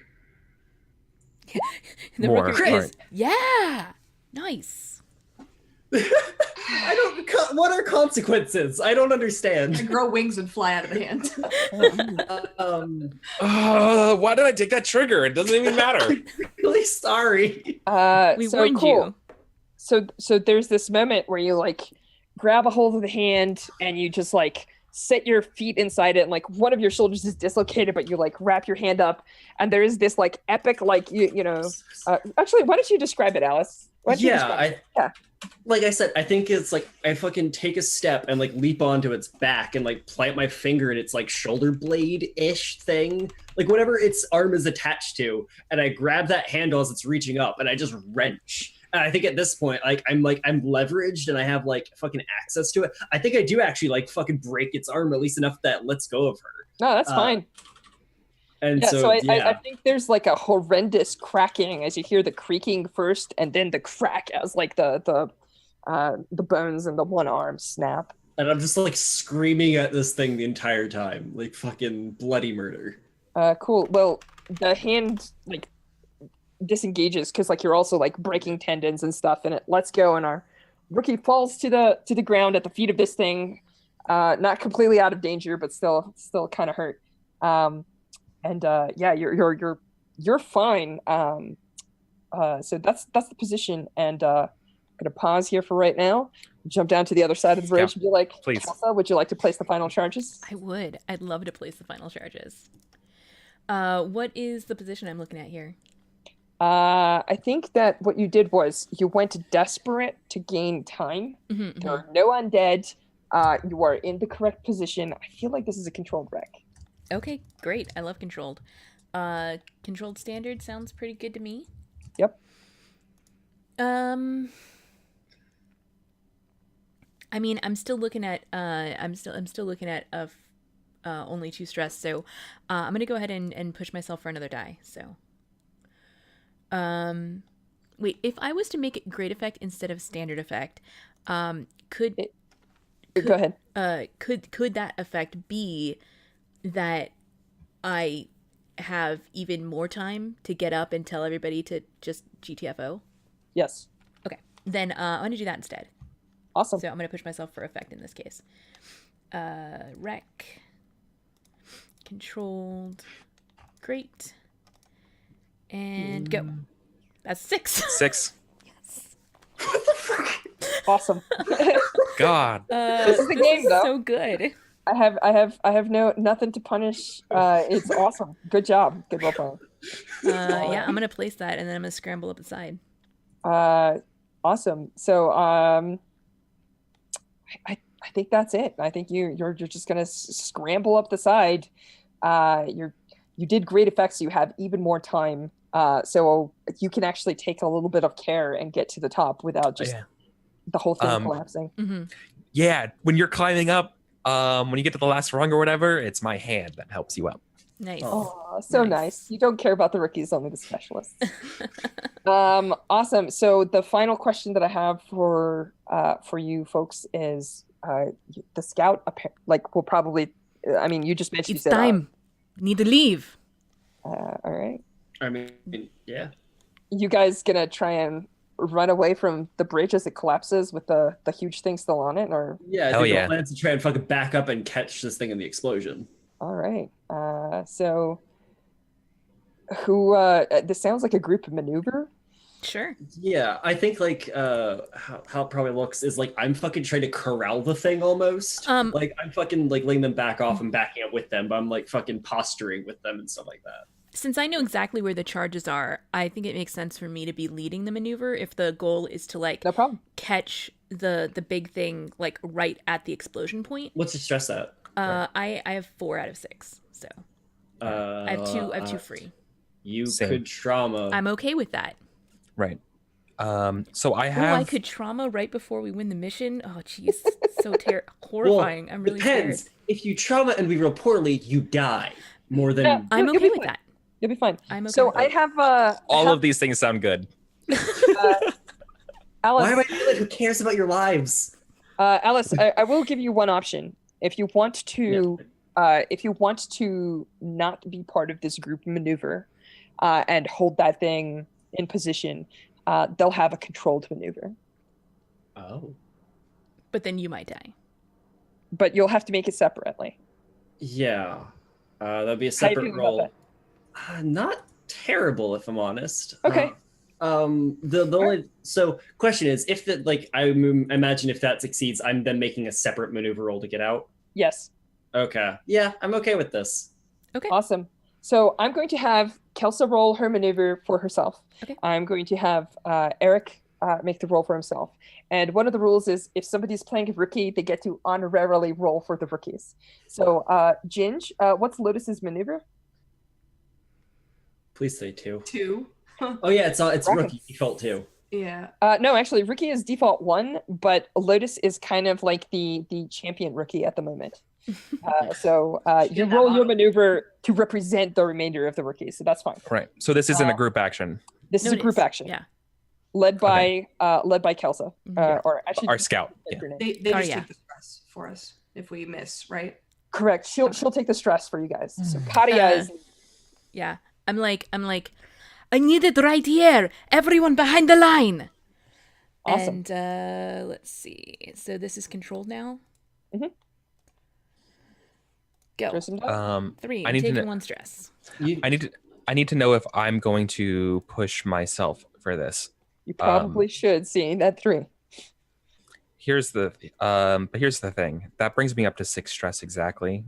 The More. rookie is, yeah, nice. What are consequences? I don't understand. I grow wings and fly out of the hand. Why did I take that trigger? It doesn't even matter. Really sorry. We warned you. So there's this moment where you like grab a hold of the hand and you just like set your feet inside it, and like one of your shoulders is dislocated, but you like wrap your hand up, and there is this like epic like you know. Actually, why don't you describe it, Alice? Like I said, I think it's like I fucking take a step and like leap onto its back and like plant my finger in its like shoulder blade-ish thing, like whatever its arm is attached to, and I grab that handle as it's reaching up and I just wrench. And I think at this point, I'm leveraged and I have like fucking access to it. I think I do actually like fucking break its arm at least enough that lets go of her. No, that's fine. And yeah, so, I think there's like a horrendous cracking as you hear the creaking first, and then the crack as like the bones and the one arm snap. And I'm just like screaming at this thing the entire time, like fucking bloody murder. Cool. Well, the hand like disengages because like you're also like breaking tendons and stuff, and it lets go, and our rookie falls to the ground at the feet of this thing, not completely out of danger, but still kind of hurt. And yeah, you're fine. So that's the position, and I'm gonna pause here for right now. Jump down to the other side of the bridge and be like, please. Kelsa, would you like to place the final charges? I would. I'd love to place the final charges. What is the position I'm looking at here? I think that what you did was you went desperate to gain time. Mm-hmm, There are no undead. You are in the correct position. I feel like this is a controlled wreck. Okay, great. I love controlled. Controlled standard sounds pretty good to me. Yep. I mean, I'm still looking at only 2 stress, so I'm gonna go ahead and push myself for another die. So, wait, if I was to make it great effect instead of standard effect, Go ahead. Could that effect be that I have even more time to get up and tell everybody to just GTFO? Yes. Okay, then I'm gonna do that instead. Awesome. So I'm gonna push myself for effect in this case. Wreck. Controlled. Great. And go. That's 6. 6. Yes. What the fuck? Awesome. God. This is the game, though. So good. I have nothing to punish. It's awesome. Good job. Good role playing. Yeah, I'm gonna place that, and then I'm gonna scramble up the side. Awesome. So I think that's it. I think you're just gonna scramble up the side. You did great effects. You have even more time. So you can actually take a little bit of care and get to the top without just the whole thing collapsing. Mm-hmm. Yeah, when you're climbing up, when you get to the last rung or whatever, it's my hand that helps you up. Nice. Oh, so nice. You don't care about the rookies, only the specialists. Awesome. So the final question that I have for you folks is the scout will probably. I mean, you just mentioned It's time. Need to leave. All right. I mean, yeah. You guys gonna try and run away from the bridge as it collapses with the huge thing still on it, or? Yeah, I think the plan is to try and fucking back up and catch this thing in the explosion. All right. So who? This sounds like a group maneuver. Sure. Yeah, I think like how it probably looks is like I'm fucking trying to corral the thing almost. Like I'm fucking like letting them back off and backing up with them, but I'm like fucking posturing with them and stuff like that. Since I know exactly where the charges are, I think it makes sense for me to be leading the maneuver if the goal is to like no problem catch the big thing like right at the explosion point. What's your stress at? I have 4 out of 6, so I have two free. You could trauma. I'm okay with that. Right. So I have. I could trauma right before we win the mission. Oh, jeez, so horrifying. Well, I'm really depends. scared. If you trauma and we roll poorly, you die more than. Yeah, I'm okay with that. You'll be fine. I'm okay. So I have all of these things sound good. Alice, why am I feeling? Who cares about your lives? Alice, I will give you one option. If you want to, not be part of this group maneuver, and hold that thing in position, they'll have a controlled maneuver. Oh. But then you might die. But you'll have to make it separately. Yeah. That'd be a separate roll. Not terrible, if I'm honest. Okay. The only question is if that I imagine if that succeeds, I'm then making a separate maneuver roll to get out. Yes. Okay. Yeah, I'm okay with this. Okay. Awesome. So I'm going to have Kelsa roll her maneuver for herself. Okay. I'm going to have Eric make the roll for himself. And one of the rules is if somebody's playing a rookie, they get to honorarily roll for the rookies. So Ginge, what's Lotus's maneuver? Please say 2. 2. Oh yeah, it's rookie default 2. Yeah. No, actually, rookie is default 1, but Lotus is kind of like the champion rookie at the moment. So you roll your maneuver to represent the remainder of the rookies, so that's fine. Right. So this isn't a group action. This is a group action. Yeah. Led by Kelsa, or actually our scout. Yeah. They just take the stress for us if we miss, right? Correct. She'll take the stress for you guys. So Katia is. Yeah. I'm like, I need it right here. Everyone behind the line. Awesome. And let's see. So this is controlled now. Mm-hmm. Go. 3. I'm taking 1 stress. I need to know if I'm going to push myself for this. You probably should, seeing that 3. Here's the thing. That brings me up to 6 stress exactly,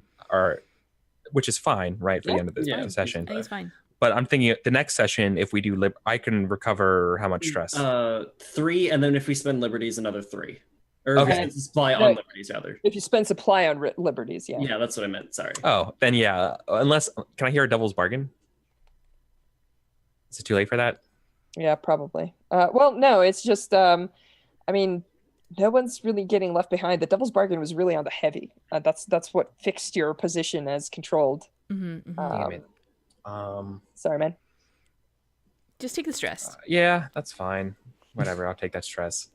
which is fine, right, for the end of this session. I think it's fine. But I'm thinking the next session, if we do I can recover how much stress? 3, and then if we spend liberties, another 3. Or okay. Supply on liberties, rather. If you spend supply on liberties, yeah. Yeah, that's what I meant. Sorry. Oh, then yeah. Unless, can I hear a devil's bargain? Is it too late for that? Yeah, probably. Well, no, it's just, I mean, no one's really getting left behind. The devil's bargain was really on the heavy. That's what fixed your position as controlled. Mm-hmm. Sorry, man. Just take the stress. Yeah, that's fine. Whatever, I'll take that stress.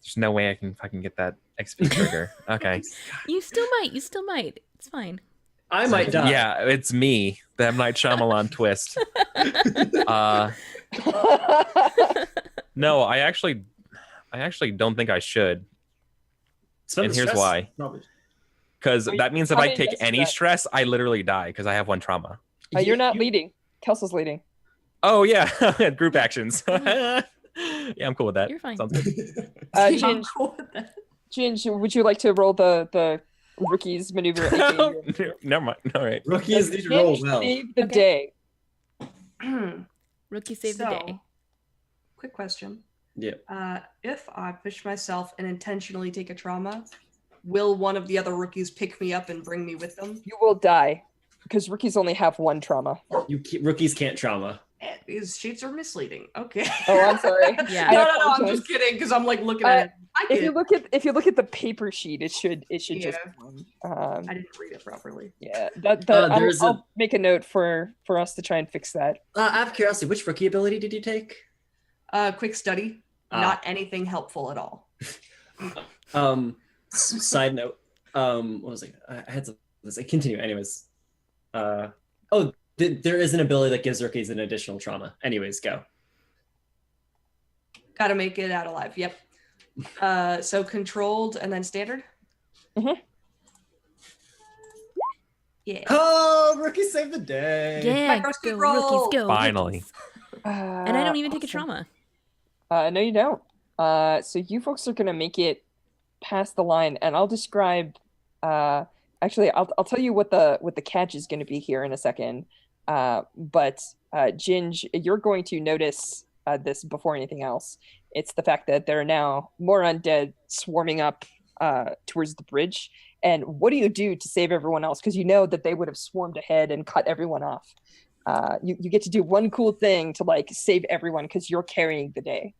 There's no way I can get that XP trigger. Okay. You still might. It's fine. I might die. Yeah, it's me, the M. Night Shyamalan twist. No, I actually don't think I should. And here's why. Because that means if I take any stress, I literally die because I have 1 trauma. You're not leading. Kelsa's leading. Oh yeah, group actions. Yeah, I'm cool with that. You're fine. Sounds good. Ginge, cool with that. Ginge, would you like to roll the rookies maneuver? Never mind. All right. Rookies need to roll well. Save the day. Rookie save the day. Quick question. Yeah. If I push myself and intentionally take a trauma, will one of the other rookies pick me up and bring me with them? You will die because rookies only have 1 trauma. Rookies can't trauma. These sheets are misleading. Okay. Oh, I'm sorry. Yeah. No, I'm just kidding because I'm like looking at it. If you look at the paper sheet, it should just. I didn't read it properly. Yeah, I'll make a note for us to try and fix that. I have curiosity. Which rookie ability did you take? Quick study. Not anything helpful at all. Side note. What was it? I had to continue. Anyways. There is an ability that gives rookies an additional trauma. Anyways, go. Gotta make it out alive. Yep. So controlled and then standard. Mm-hmm. Yeah. Oh, rookie saved the day. Yeah, go, rookies, go. Finally. And I don't even take a trauma. No, you don't. So you folks are gonna make it past the line, and I'll describe. Actually, I'll tell you what the catch is going to be here in a second. But Ginge, you're going to notice this before anything else. It's the fact that there are now more undead swarming up towards the bridge. And what do you do to save everyone else? Because you know that they would have swarmed ahead and cut everyone off. You get to do one cool thing to like save everyone because you're carrying the day.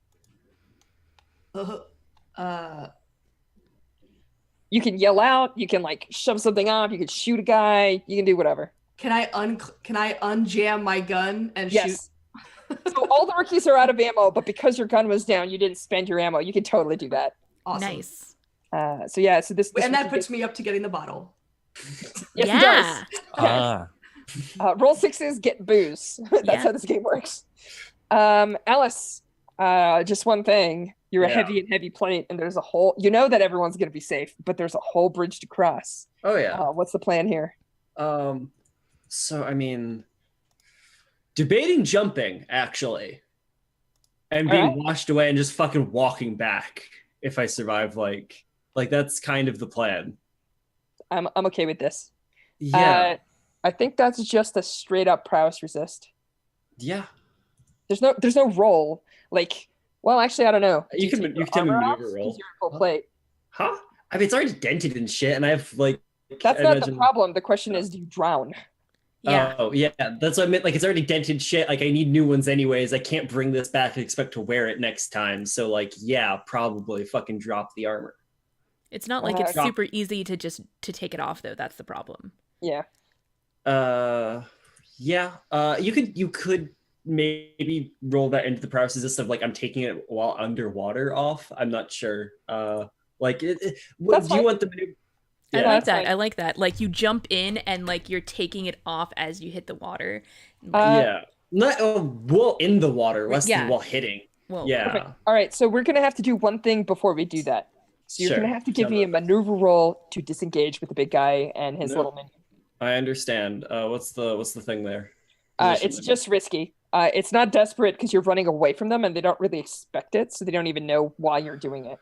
You can yell out. You can like shove something off. You can shoot a guy. You can do whatever. Can I unjam my gun and shoot? So all the rookies are out of ammo, but because your gun was down, you didn't spend your ammo. You can totally do that. Awesome. Nice. So this and that puts me up to getting the bottle. Yes, yeah. It does. Roll 6s, get booze. That's how this game works. Alice, just one thing. You're a heavy plate, and there's a whole. You know that everyone's going to be safe, but there's a whole bridge to cross. Oh yeah. What's the plan here? So I mean, debating jumping actually, and being washed away and just fucking walking back if I survive. Like that's kind of the plan. I'm okay with this. Yeah. I think that's just a straight up prowess resist. Yeah. There's no roll. Like, well, actually, I don't know. You can maneuver roll. You're full plate. Huh? I mean, it's already dented and shit, and I have like. That's not the problem. The question is, do you drown? Yeah. Oh yeah, that's what I meant. Like, it's already dented shit. Like, I need new ones anyways. I can't bring this back and expect to wear it next time. So like, yeah, probably fucking drop the armor. It's not like it's Drop. super easy to take it off though. That's the problem. Yeah. Yeah. You could maybe roll that into the process resist of like I'm taking it while underwater off. I'm not sure. Like do you want the maneuver? I Yeah. like That's that. fine. I like that. Like you jump in and like you're taking it off as you hit the water. Yeah. Not while in the water, less Yeah. than while hitting. Well, Yeah. Perfect. All right, so we're gonna have to do one thing before we do that. So you're Sure. gonna have to give Tell me a me. maneuver roll to disengage with the big guy and his No. little minion. I understand. What's the thing there? It's just risky. It's not desperate because you're running away from them and they don't really expect it, so they don't even know why you're doing it.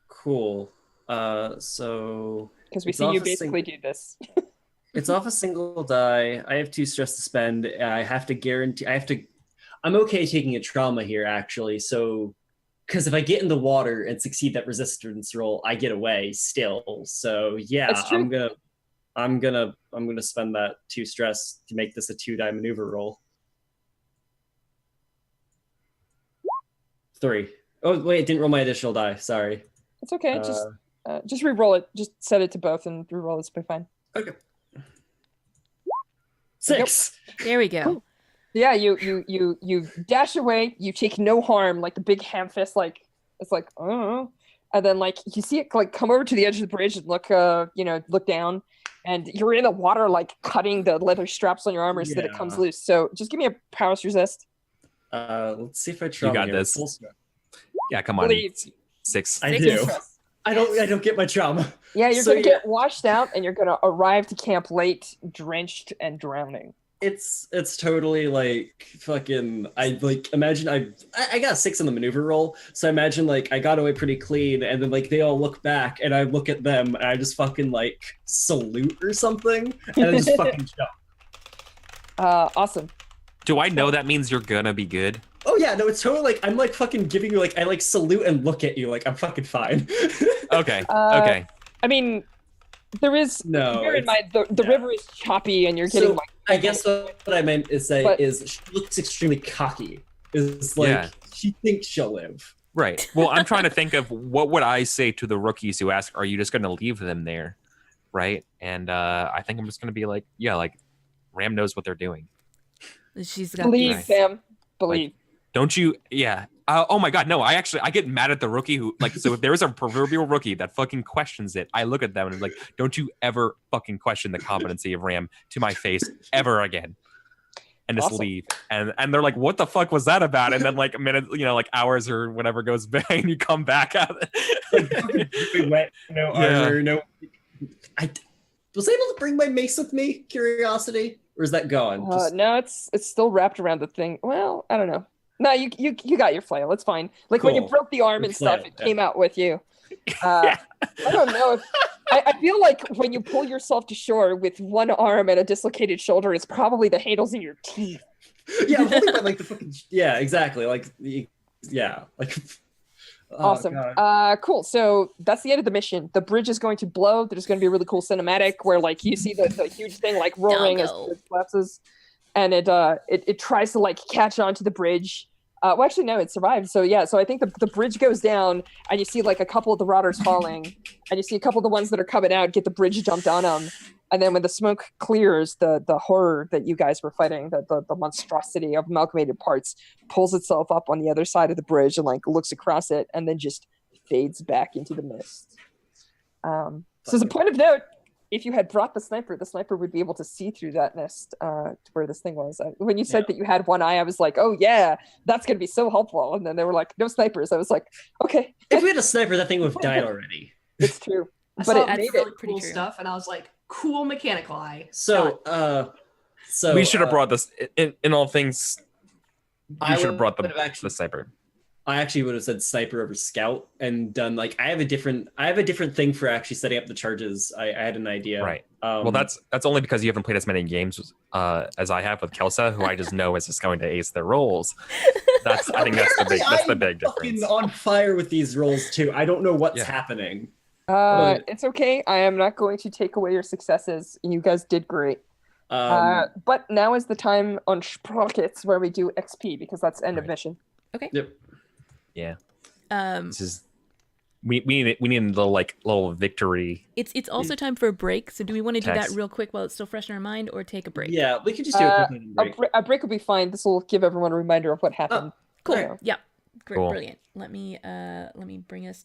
Cool. So Because we it's see off you a basically do this. it's off a single die. I have 2 stress to spend. I'm okay taking a trauma here actually. So because if I get in the water and succeed that resistance roll, I get away still. So yeah, That's true. I'm gonna spend that 2 stress to make this a 2-die maneuver roll. 3. Oh wait, didn't roll my additional die. Sorry. It's okay. Just re-roll it. Just set it to both and re-roll it. It's fine. Okay. 6. there we go. Cool. Yeah, you dash away. You take no harm. Like the big ham fist, like it's like oh, and then like you see it like come over to the edge of the bridge and look look down, and you're in the water like cutting the leather straps on your armor so that it comes loose. So just give me a prowess resist. Let's see if I try. You got this. Yeah, come on. Please. 6. I do. I don't get my trauma. Yeah, you're gonna get washed out, and you're gonna arrive to camp late, drenched and drowning. It's totally like fucking. I like imagine I got a 6 in the maneuver roll, so I imagine like I got away pretty clean, and then like they all look back, and I look at them, and I just fucking like salute or something, and I just fucking jump. Awesome. Do I know that means you're gonna be good? Oh yeah, no, it's totally like I'm like fucking giving you like I like salute and look at you like I'm fucking fine. Okay. Okay. I mean, there is bear in mind the river is choppy and you're getting like. I guess what I meant is she looks extremely cocky. Is like she thinks she'll live. Right. Well, I'm trying to think of what would I say to the rookies who ask, "Are you just going to leave them there?" Right? And I think I'm just going to be like, "Yeah, like Ram knows what they're doing." She's got believe, Sam. Believe. Like, don't you? Yeah. Oh my God, no! I get mad at the rookie who like. So if there is a proverbial rookie that fucking questions it, I look at them and I'm like, "Don't you ever fucking question the competency of Ram to my face ever again," and just leave. And they're like, "What the fuck was that about?" And then like a minute, like hours or whatever goes by, and you come back out. No. I was able to bring my mace with me. Curiosity, or is that gone? No, it's still wrapped around the thing. Well, I don't know. No, you got your flail. It's fine. Like cool. When you broke the arm and stuff, it came out with you. I don't know. I feel like when you pull yourself to shore with one arm and a dislocated shoulder, it's probably the handles in your teeth. Yeah, I'm holding by like the fucking. Yeah, exactly. Like like. Awesome. Cool. So that's the end of the mission. The bridge is going to blow. There's going to be a really cool cinematic where like you see the huge thing like roaring as it collapses, and it tries to like catch onto the bridge. Well, actually, no, it survived. So yeah, so I think the bridge goes down, and you see like a couple of the rotters falling, and you see a couple of the ones that are coming out get the bridge dumped on them, and then when the smoke clears, the horror that you guys were fighting, the monstrosity of amalgamated parts, pulls itself up on the other side of the bridge and like looks across it, and then just fades back into the mist. So as a point of note, if you had brought the sniper would be able to see through that mist to where this thing was. When you said that you had one eye, I was like, oh yeah, that's going to be so helpful. And then they were like, no snipers. I was like, okay. If we had a sniper, that thing would have died already. It's true. But it made really cool stuff, and I was like, cool mechanical eye. So we should have brought this in all things. You should have brought the sniper. I actually would have said sniper over scout and done like I have a different thing for actually setting up the charges. I had an idea. Right. Well, that's only because you haven't played as many games as I have with Kelsa, who I just know is just going to ace their rolls. I think that's the big difference. I'm on fire with these rolls too. I don't know what's happening. It's okay. I am not going to take away your successes. You guys did great. But now is the time on Sprockets where we do XP because that's end of mission. Okay. Yep. Yeah. This is we need the like little victory. It's also time for a break. So do we want to do that Text. real quick while it's still fresh in our mind, or take a break? Yeah, we could just do a quick break. A break will be fine. This will give everyone a reminder of what happened. Cool. Yeah. Yeah. Great. Cool. Brilliant. Let me bring us